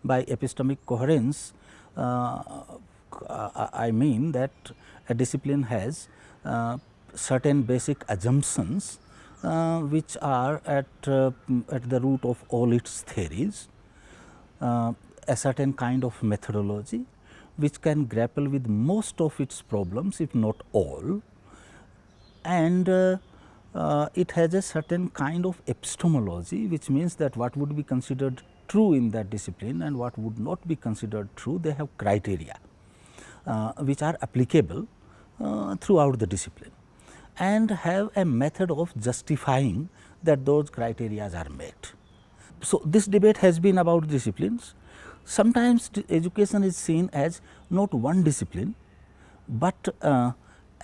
By epistemic coherence, I mean that a discipline has certain basic assumptions which are at the root of all its theories, a certain kind of methodology which can grapple with most of its problems, if not all, and it has a certain kind of epistemology, which means that what would be considered true in that discipline and what would not be considered true, they have criteria which are applicable throughout the discipline, and have a method of justifying that those criteria are met. So, this debate has been about disciplines. Sometimes education is seen as not one discipline, but a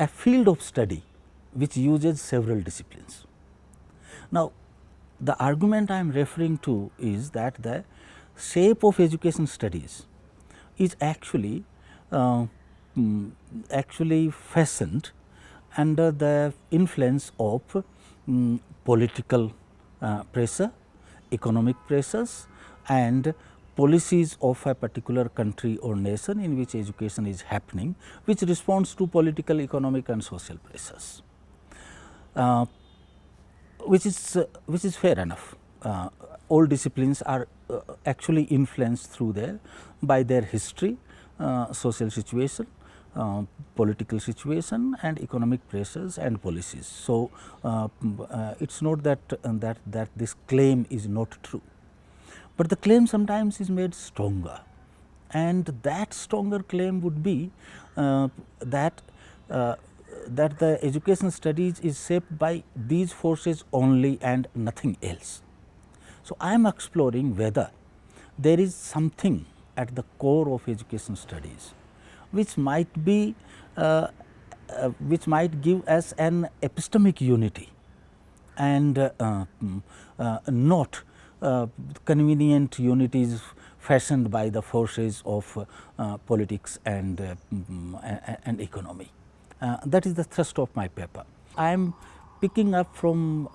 field of study which uses several disciplines. Now, the argument I am referring to is that the shape of education studies is actually fashioned under the influence of political pressure, economic pressures, and policies of a particular country or nation in which education is happening, which responds to political, economic and social pressures, which is fair enough. All disciplines are actually influenced by their history, social situation, political situation, and economic pressures and policies. So, it is not that this claim is not true, but the claim sometimes is made stronger, and that stronger claim would be that the education studies is shaped by these forces only and nothing else. So, I am exploring whether there is something at the core of education studies which might be which might give us an epistemic unity and not convenient unities fashioned by the forces of politics and economy. That is the thrust of my paper. I am picking up from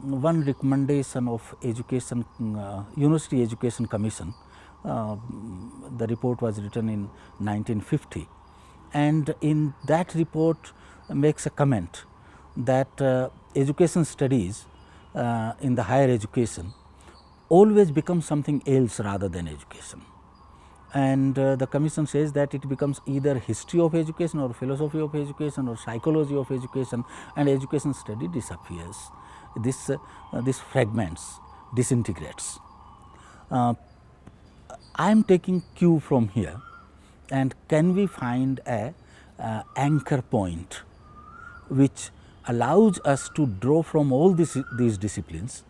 one recommendation of University Education Commission. The report was written in 1950, and in that report makes a comment that education studies in the higher education always become something else rather than education. And the commission says that it becomes either history of education or philosophy of education or psychology of education, and education study disappears. This fragments, disintegrates. I am taking cue from here, and can we find a anchor point which allows us to draw from all these disciplines,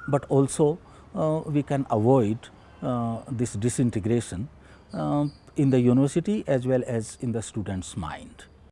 but also we can avoid this disintegration in the university as well as in the student's mind.